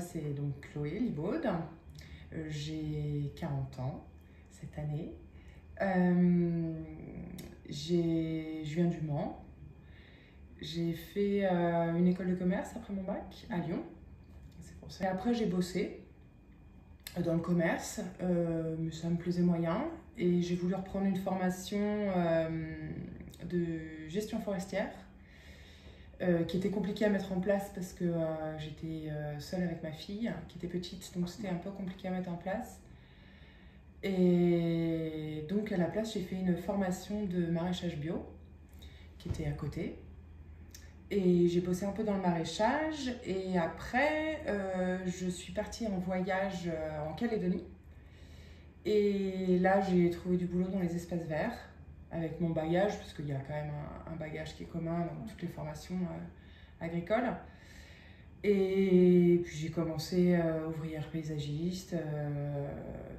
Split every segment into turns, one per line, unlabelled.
c'est donc Chloé Libaud. J'ai 40 ans cette année. Je viens du Mans. J'ai fait une école de commerce après mon bac à Lyon. C'est pour ça. Et après, j'ai bossé dans le commerce, mais ça me plaisait moyen. Et j'ai voulu reprendre une formation de gestion forestière. Qui était compliqué à mettre en place parce que j'étais seule avec ma fille qui était petite, donc c'était un peu compliqué à mettre en place. Et donc à la place, j'ai fait une formation de maraîchage bio qui était à côté. Et j'ai bossé un peu dans le maraîchage et après je suis partie en voyage en Calédonie. Et là, j'ai trouvé du boulot dans les espaces verts avec mon bagage, parce qu'il y a quand même un bagage qui est commun dans toutes les formations agricoles. Et puis j'ai commencé ouvrière paysagiste,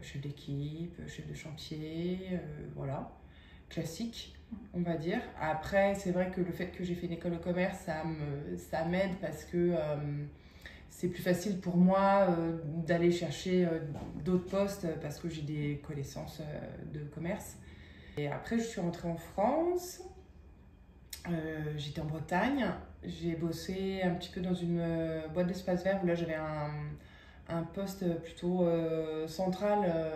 chef d'équipe, chef de chantier, voilà, classique, on va dire. Après, c'est vrai que le fait que j'ai fait une école de commerce, ça m'aide parce que c'est plus facile pour moi d'aller chercher d'autres postes parce que j'ai des connaissances de commerce. Et après, je suis rentrée en France, j'étais en Bretagne, j'ai bossé un petit peu dans une boîte d'espace vert où là j'avais un poste plutôt central,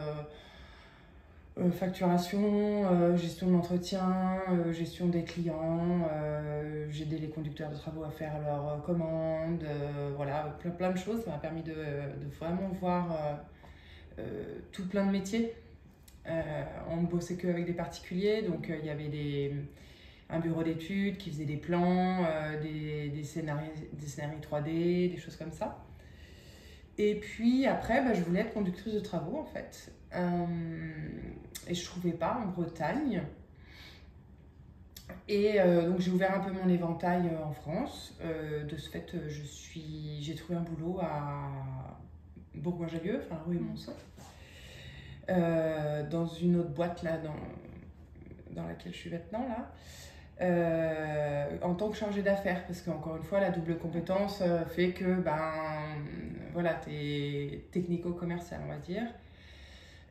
facturation, gestion de l'entretien, gestion des clients, j'aidais les conducteurs de travaux à faire leurs commandes, voilà, plein de choses. Ça m'a permis de vraiment voir tout plein de métiers. On ne bossait qu'avec des particuliers, donc il y avait un bureau d'études qui faisait des plans, des scénarios 3D, des choses comme ça. Et puis après, je voulais être conductrice de travaux en fait. Et je ne trouvais pas en Bretagne. Et donc j'ai ouvert un peu mon éventail en France. De ce fait, j'ai trouvé un boulot à Bourgoin-Jallieu, enfin rue Monceau. Dans une autre boîte là, dans laquelle je suis maintenant là, en tant que chargée d'affaires, parce qu'encore une fois la double compétence fait que voilà, t'es technico-commercial, on va dire.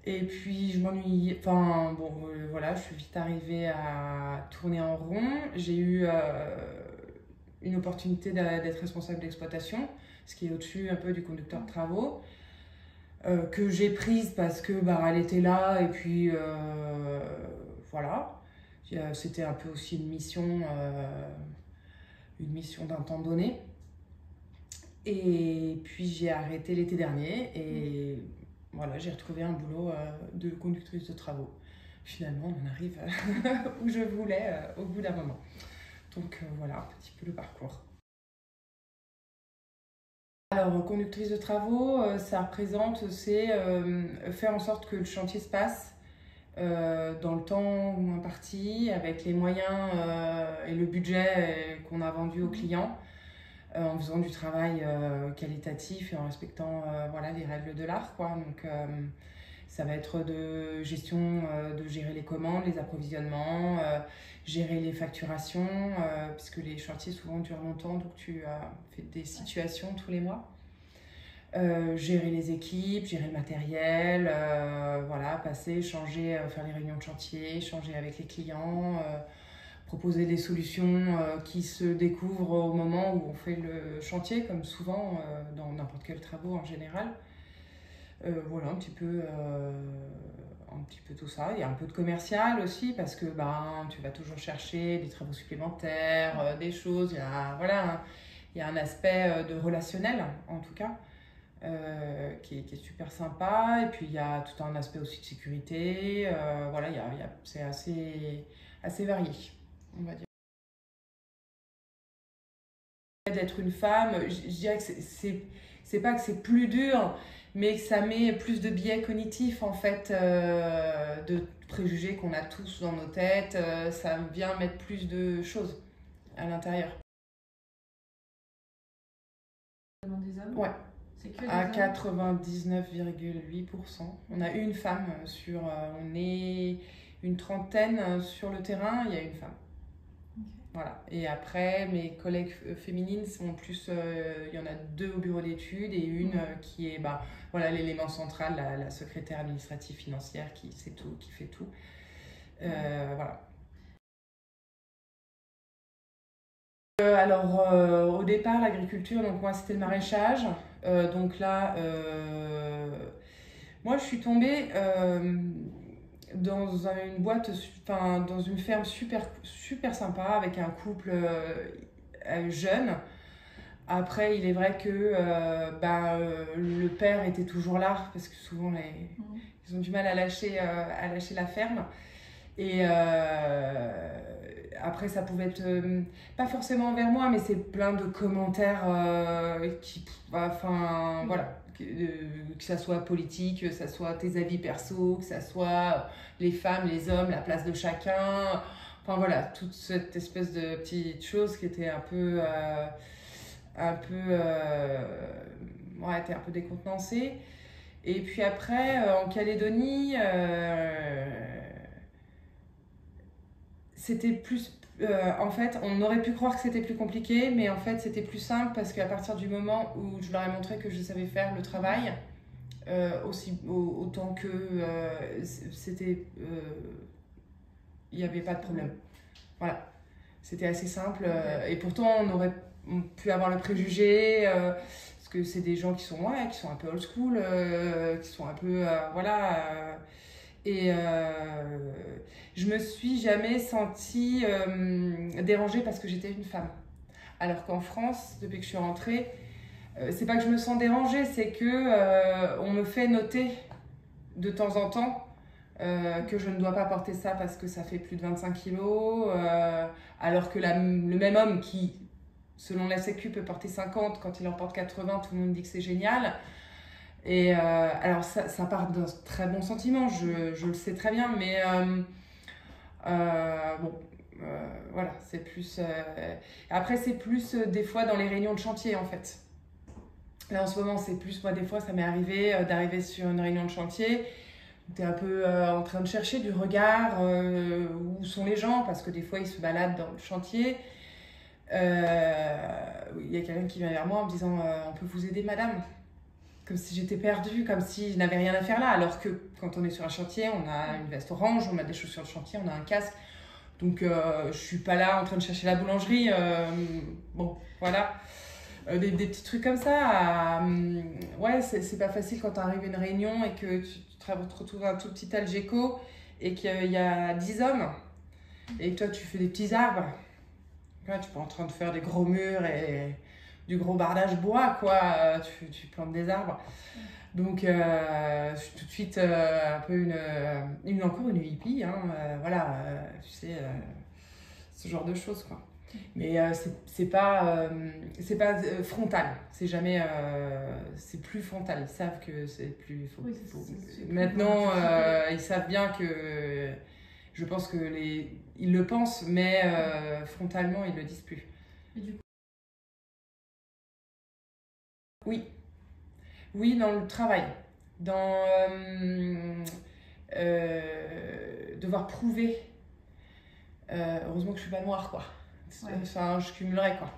Et puis je m'ennuie, enfin bon voilà, je suis vite arrivée à tourner en rond. J'ai eu une opportunité d'être responsable d'exploitation, ce qui est au-dessus un peu du conducteur de travaux. Que j'ai prise parce que elle était là et puis voilà, c'était un peu aussi une mission d'un temps donné. Et puis j'ai arrêté l'été dernier et voilà, j'ai retrouvé un boulot de conductrice de travaux. Finalement, on en arrive où je voulais au bout d'un moment. Donc voilà un petit peu le parcours. Alors, conductrice de travaux, ça représente, c'est faire en sorte que le chantier se passe dans le temps imparti, avec les moyens et le budget qu'on a vendu aux clients, en faisant du travail qualitatif et en respectant voilà, les règles de l'art, quoi. Donc, ça va être de gestion, de gérer les commandes, les approvisionnements, gérer les facturations, puisque les chantiers souvent durent longtemps, donc tu fais des situations tous les mois. Gérer les équipes, gérer le matériel, voilà, passer, changer, faire les réunions de chantier, changer avec les clients, proposer des solutions qui se découvrent au moment où on fait le chantier, comme souvent dans n'importe quel travaux en général. Voilà, un petit peu tout ça. Il y a un peu de commercial aussi parce que tu vas toujours chercher des travaux supplémentaires, des choses. Voilà, il y a un aspect de relationnel en tout cas qui est super sympa. Et puis il y a tout un aspect aussi de sécurité. Voilà, c'est assez varié, on va dire. D'être une femme, je dirais que c'est pas que c'est plus dur, mais que ça met plus de biais cognitifs en fait, de préjugés qu'on a tous dans nos têtes. Ça vient mettre plus de choses à l'intérieur.
Des hommes ?
Ouais.
C'est que des
à
hommes ?
99,8%. On a une femme sur... on est une trentaine sur le terrain, il y a une femme.
Okay.
Voilà. Et après, mes collègues féminines sont plus, il y en a 2 au bureau d'études et une qui est voilà, l'élément central, la secrétaire administrative financière qui sait tout, qui fait tout. Voilà. Alors, au départ, l'agriculture, donc moi c'était le maraîchage. Donc là, moi je suis tombée dans une boîte, enfin dans une ferme super sympa avec un couple jeune. Après, il est vrai que le père était toujours là parce que souvent ils ont du mal à lâcher la ferme. Et après, ça pouvait être pas forcément envers moi, mais c'est plein de commentaires voilà, que ça soit politique, que ça soit tes avis perso, que ça soit les femmes, les hommes, la place de chacun. Enfin voilà, toute cette espèce de petites choses qui étaient était un peu décontenancée. Et puis après, en Calédonie, c'était plus... en fait, on aurait pu croire que c'était plus compliqué, mais en fait, c'était plus simple parce qu'à partir du moment où je leur ai montré que je savais faire le travail, autant que c'était... il n'y avait pas de problème. Voilà. C'était assez simple. Et pourtant, on aurait pu avoir le préjugé, parce que c'est des gens qui sont un peu old school, qui sont un peu... voilà... Et je me suis jamais sentie dérangée parce que j'étais une femme. Alors qu'en France, depuis que je suis rentrée, c'est pas que je me sens dérangée, c'est que on me fait noter de temps en temps que je ne dois pas porter ça parce que ça fait plus de 25 kilos, alors que le même homme qui, selon la Sécu, peut porter 50, quand il en porte 80, tout le monde dit que c'est génial. Et alors ça part d'un très bon sentiment, je le sais très bien, mais voilà, c'est plus... Après, c'est plus des fois dans les réunions de chantier, en fait. Là, en ce moment, c'est plus... Moi, des fois, ça m'est arrivé d'arriver sur une réunion de chantier. Tu es un peu en train de chercher du regard, où sont les gens, parce que des fois, ils se baladent dans le chantier. Il y a quelqu'un qui vient vers moi en me disant on peut vous aider, madame? Comme si j'étais perdue, comme si je n'avais rien à faire là. Alors que quand on est sur un chantier, on a une veste orange, on a des chaussures de chantier, on a un casque. Donc je suis pas là en train de chercher la boulangerie. Bon, voilà. Des petits trucs comme ça. Ouais, c'est pas facile quand tu arrives à une réunion et que tu te retrouves un tout petit Algeco et qu'il y a 10 hommes et que toi tu fais des petes arbres. Ouais, tu es en train de faire des gros murs et du gros bardage bois, quoi. Tu plantes des arbres. Donc, je suis tout de suite un peu encore une hippie, hein, voilà, tu sais, ce genre de choses, quoi. Mais c'est pas frontal, c'est jamais, c'est plus frontal. Ils savent que c'est plus. Maintenant, ils savent bien que. Je pense que ils le pensent, mais frontalement, ils le disent plus.
Et du coup...
Oui. Oui, dans le travail. Dans devoir prouver. Heureusement que je suis pas noire, quoi.
Ouais.
Enfin, je cumulerais, quoi.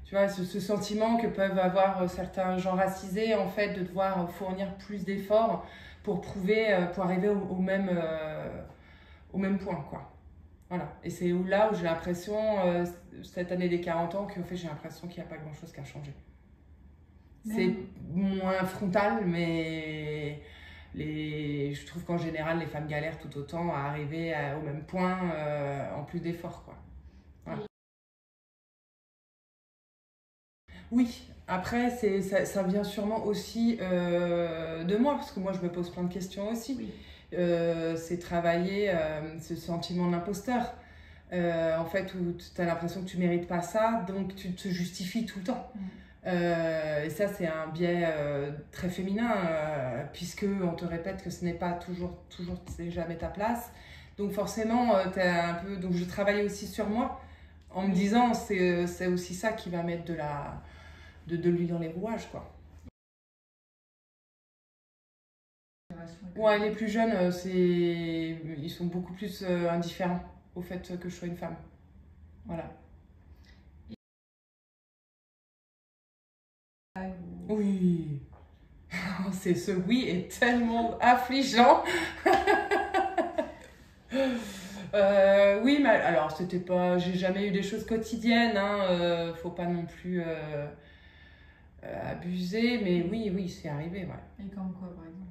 Tu vois, ce sentiment que peuvent avoir certains gens racisés, en fait, de devoir fournir plus d'efforts pour prouver, pour arriver au même point, quoi. Voilà. Et c'est là où j'ai l'impression, cette année des 40 ans, qu'en fait, j'ai l'impression qu'il n'y a pas grand-chose qui a changé. C'est moins frontal, mais je trouve qu'en général, les femmes galèrent tout autant à arriver au même point, en plus d'efforts, quoi. Voilà. Oui, après, ça vient sûrement aussi de moi, parce que moi, je me pose plein de questions aussi.
Oui.
C'est travailler ce sentiment d'imposteur. En fait, où tu as l'impression que tu mérites pas ça, donc tu te justifies tout le temps. Et ça, c'est un biais très féminin, puisque on te répète que ce n'est pas toujours, c'est jamais ta place. Donc forcément, t'as un peu. Donc je travaille aussi sur moi, en me disant c'est aussi ça qui va mettre de l'huile dans les rouages, quoi. Ouais, les plus jeunes, ils sont beaucoup plus indifférents au fait que je sois une femme. Voilà. Oui. Ce oui est tellement affligeant. Oui, mais alors c'était pas, j'ai jamais eu des choses quotidiennes, hein, faut pas non plus abuser, mais oui, oui, c'est arrivé, ouais.
Et comme quoi, par exemple?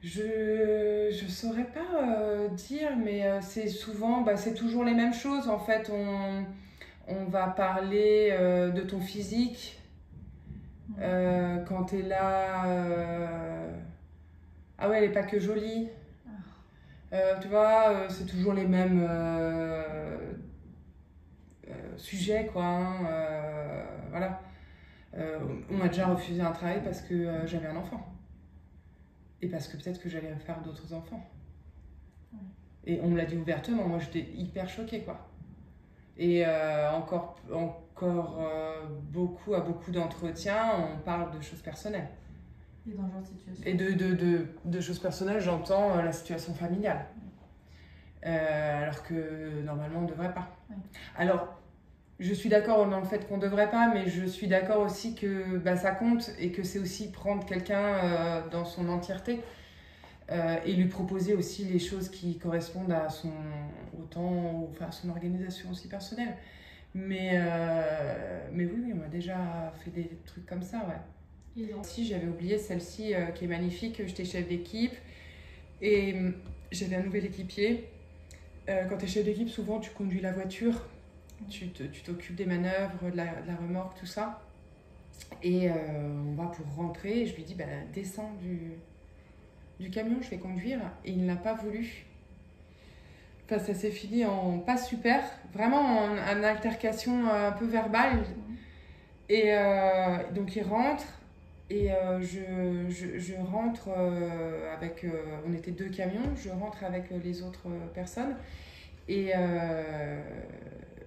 Je saurais pas dire, mais c'est souvent, bah, c'est toujours les mêmes choses. En fait, on va parler de ton physique quand t'es là. Ah ouais, elle est pas que jolie. Tu vois, c'est toujours les mêmes sujets, quoi. Hein, voilà. On m'a déjà refusé un travail parce que j'avais un enfant. Et parce que peut-être que j'allais faire d'autres enfants. Ouais. Et on me l'a dit ouvertement, moi j'étais hyper choquée, quoi. Et encore beaucoup, à beaucoup d'entretiens, on parle de choses personnelles.
Et dans ce genre de situation.
Et de choses personnelles, j'entends la situation familiale. Alors que normalement on ne devrait pas. Ouais. Alors, je suis d'accord dans le fait qu'on ne devrait pas, mais je suis d'accord aussi que bah, ça compte et que c'est aussi prendre quelqu'un dans son entièreté et lui proposer aussi les choses qui correspondent à son à son organisation aussi personnelle. Mais oui, on a déjà fait des trucs comme ça, ouais. Et donc, si j'avais oublié celle-ci qui est magnifique, j'étais chef d'équipe et j'avais un nouvel équipier. Quand tu es chef d'équipe, souvent tu conduis la voiture. Tu t'occupes des manœuvres, de la remorque, tout ça. Et on va pour rentrer. Et je lui dis, bah, descends du camion, je vais conduire. Et il n'a pas voulu. Enfin, ça s'est fini en pas super. Vraiment en altercation un peu verbale. Et donc il rentre. Et je rentre avec... on était 2 camions. Je rentre avec les autres personnes. Et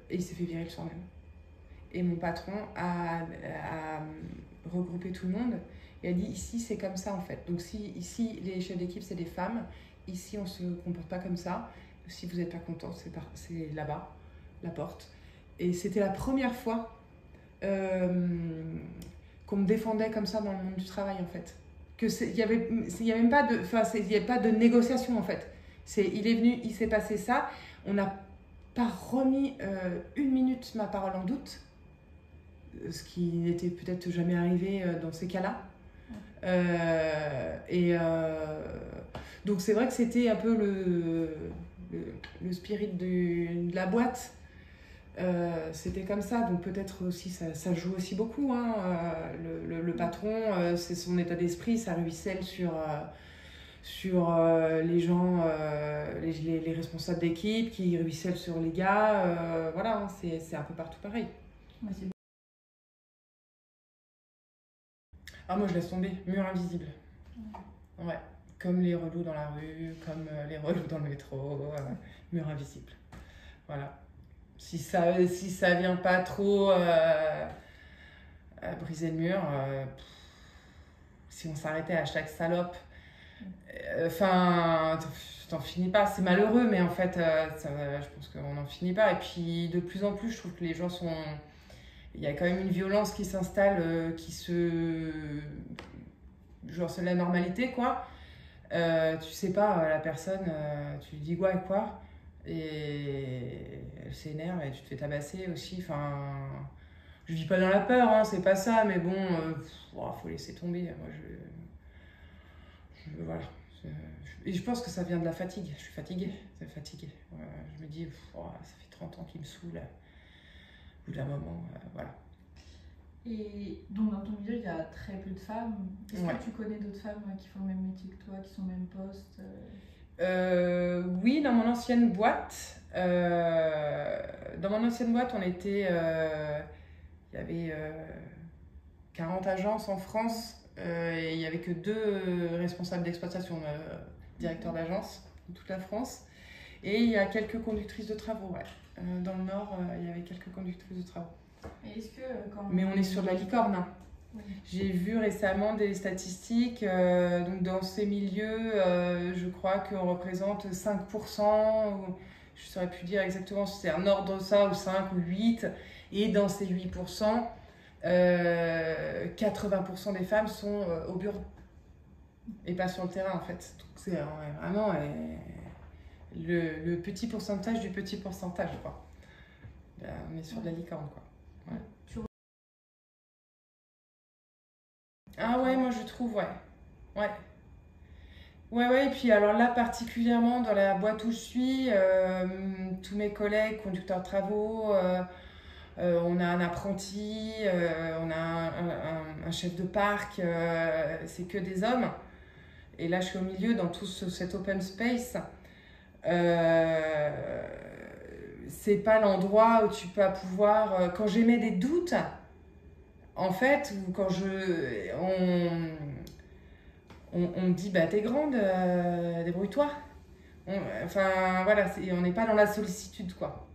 il s'est fait virer le soir même. Et mon patron a regroupé tout le monde et a dit ici c'est comme ça en fait. Donc si ici les chefs d'équipe c'est des femmes, ici on se comporte pas comme ça. Si vous n'êtes pas content, c'est là-bas, la porte. Et c'était la première fois qu'on me défendait comme ça dans le monde du travail en fait. Il y avait même pas de, enfin il y avait pas de négociation en fait. Il est venu, il s'est passé ça. On n'a pas remis une minute ma parole en doute, ce qui n'était peut-être jamais arrivé dans ces cas-là. Donc c'est vrai que c'était un peu le spirit de la boîte. C'était comme ça, donc peut-être aussi ça joue aussi beaucoup. Hein. Le patron, c'est son état d'esprit, ça ruisselle sur les gens, les responsables d'équipe qui ruissellent sur les gars. Voilà, hein, c'est un peu partout pareil. Ouais, moi je laisse tomber, mur invisible. Ouais, comme les relous dans la rue, comme les relous dans le métro, mur invisible. Voilà. Si ça vient pas trop briser le mur, si on s'arrêtait à chaque salope, t'en finis pas. C'est malheureux, mais en fait, je pense qu'on n'en finit pas. Et puis, de plus en plus, je trouve que les gens sont... Il y a quand même une violence qui s'installe, genre, c'est la normalité, quoi. Tu sais pas, la personne, tu lui dis quoi, et elle s'énerve et tu te fais tabasser aussi. Enfin, je dis pas dans la peur, hein, c'est pas ça, mais bon, faut laisser tomber. Moi, voilà. Et je pense que ça vient de la fatigue. Je suis fatiguée, c'est fatigué. Je me dis, ça fait 30 ans qu'il me saoule. Au bout d'un moment, voilà.
Et donc dans ton milieu, il y a très peu de femmes. Est-ce que tu connais d'autres femmes qui font le même métier que toi, qui sont au même poste
Oui, dans mon ancienne boîte. On était... il y avait 40 agences en France. Et il n'y avait que 2 responsables d'exploitation, directeurs d'agence, dans toute la France. Et il y a quelques conductrices de travaux, ouais. Dans le Nord, il y avait quelques conductrices de travaux.
Et est-ce que,
mais on est sur de la licorne. Hein. Oui. J'ai vu récemment des statistiques. Donc dans ces milieux, je crois qu'on représente 5%. je ne saurais plus dire exactement si c'est un ordre de ça ou 5 ou 8. Et dans ces 8%, 80% des femmes sont au bureau et pas sur le terrain en fait. Donc c'est vraiment le petit pourcentage du petit pourcentage, quoi. Là, on est sur de la licorne, quoi. Ouais. Ah ouais, moi je trouve, ouais. Ouais. Ouais, et puis alors là, particulièrement dans la boîte où je suis, tous mes collègues, conducteurs de travaux, on a un apprenti, on a un chef de parc, c'est que des hommes. Et là, je suis au milieu dans tout cet open space. C'est pas l'endroit où tu peux pouvoir. Quand j'émets des doutes, en fait, ou quand on me dit, bah t'es grande, débrouille-toi. Enfin, voilà, on n'est pas dans la sollicitude, quoi.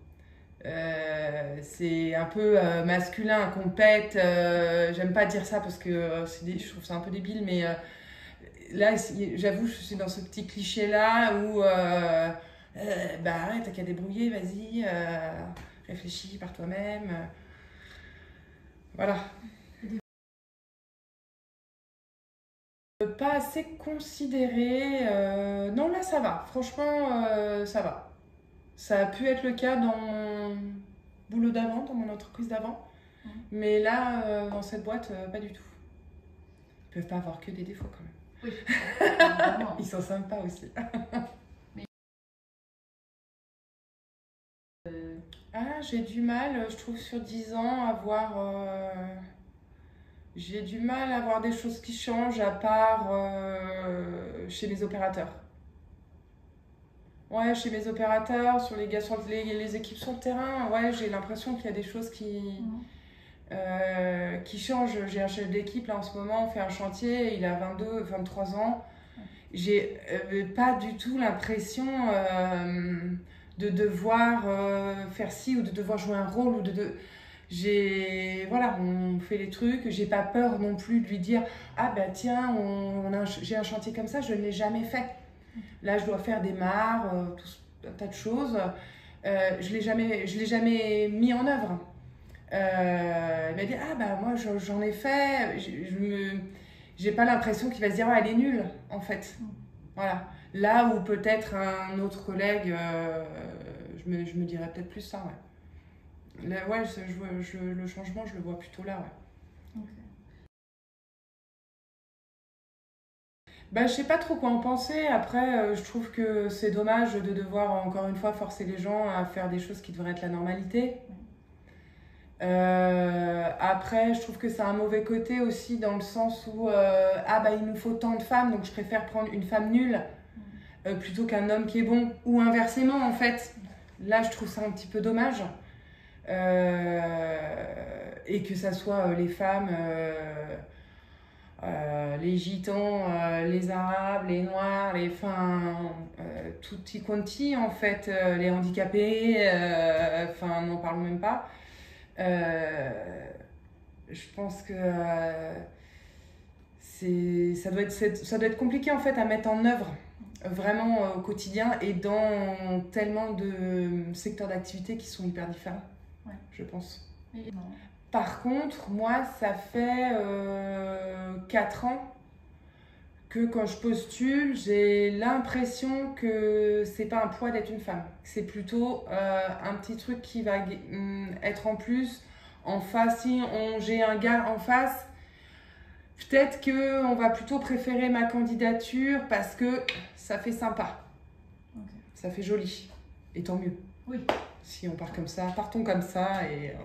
C'est un peu masculin, compète. J'aime pas dire ça parce que je trouve ça un peu débile, mais là, j'avoue, je suis dans ce petit cliché-là où bah arrête, t'as qu'à débrouiller, vas-y, réfléchis par toi-même. Voilà. Pas assez considéré. Non, là, ça va. Franchement, ça va. Ça a pu être le cas dans mon boulot d'avant, dans mon entreprise d'avant. Mais là, dans cette boîte, pas du tout. Ils peuvent pas avoir que des défauts quand même.
Oui.
Ils sont sympas aussi. Ah, j'ai du mal, je trouve, sur 10 ans, à voir. J'ai du mal à voir des choses qui changent à part chez mes opérateurs. Ouais, chez mes opérateurs, sur les gars, sur les équipes sur le terrain, ouais, j'ai l'impression qu'il y a des choses qui changent. J'ai un chef d'équipe là en ce moment, on fait un chantier, il a 22, 23 ans. J'ai pas du tout l'impression de devoir faire ci ou de devoir jouer un rôle ou voilà, on fait les trucs, j'ai pas peur non plus de lui dire ah bah tiens, j'ai un chantier comme ça, je ne l'ai jamais fait. Là, je dois faire des mares, un tas de choses. Je l'ai jamais mis en œuvre. Il m'a dit ah bah moi j'en ai fait. J'ai pas l'impression qu'il va se dire ah, elle est nulle en fait. Voilà. Là où peut-être un autre collègue, je me dirais peut-être plus ça, ouais. Là, ouais, le changement, je le vois plutôt là, ouais.
Okay.
Bah, je sais pas trop quoi en penser. Après, je trouve que c'est dommage de devoir, encore une fois, forcer les gens à faire des choses qui devraient être la normalité. Après, je trouve que c'est un mauvais côté aussi dans le sens où ah bah il nous faut tant de femmes, donc je préfère prendre une femme nulle plutôt qu'un homme qui est bon, ou inversement en fait. Là, je trouve ça un petit peu dommage. Et que ça soit les femmes, les gitans, les arabes, les noirs, tutti quanti en fait, les handicapés, enfin n'en parlons même pas. Je pense que ça doit être compliqué en fait à mettre en œuvre vraiment au quotidien et dans tellement de secteurs d'activité qui sont hyper différents, ouais. Je pense. Par contre, moi, ça fait 4 ans que quand je postule, j'ai l'impression que c'est pas un poids d'être une femme. C'est plutôt un petit truc qui va être en plus. En face, si j'ai un gars en face, peut-être qu'on va plutôt préférer ma candidature parce que ça fait sympa. Okay. Ça fait joli. Et tant mieux.
Oui.
Si on part comme ça, partons comme ça et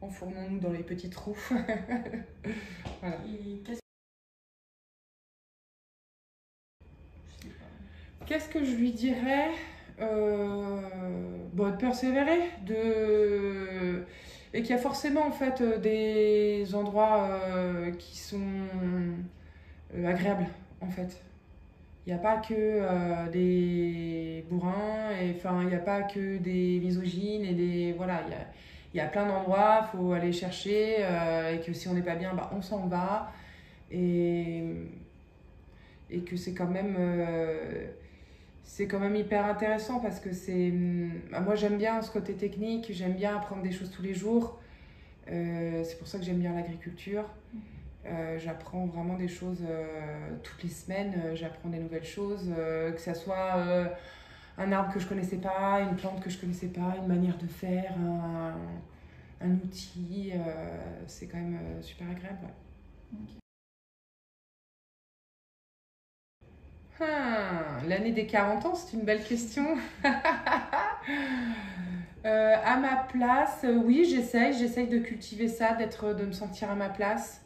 enfournons-nous dans les petits trous. Voilà. Qu'est-ce que je lui dirais bon, de persévérer, et qu'il y a forcément en fait des endroits qui sont agréables en fait. Il n'y a pas que des bourrins, il n'y a pas que des misogynes et des voilà. Il y a plein d'endroits, il faut aller chercher et que si on n'est pas bien, bah, on s'en va et que c'est quand même c'est quand même hyper intéressant parce que moi j'aime bien ce côté technique, j'aime bien apprendre des choses tous les jours. C'est pour ça que j'aime bien l'agriculture. J'apprends vraiment des choses toutes les semaines, j'apprends des nouvelles choses, que ça soit un arbre que je connaissais pas, une plante que je connaissais pas, une manière de faire, un outil, c'est quand même super agréable. Ouais. Okay. L'année des 40 ans, c'est une belle question. À ma place, oui, j'essaye de cultiver ça, de me sentir à ma place.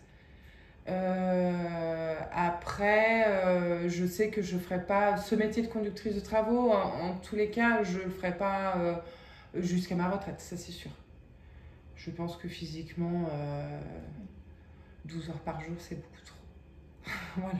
Après, je sais que je ne ferai pas ce métier de conductrice de travaux. En tous les cas, je ne le ferai pas jusqu'à ma retraite, ça c'est sûr. Je pense que physiquement, 12 heures par jour, c'est beaucoup trop. Voilà.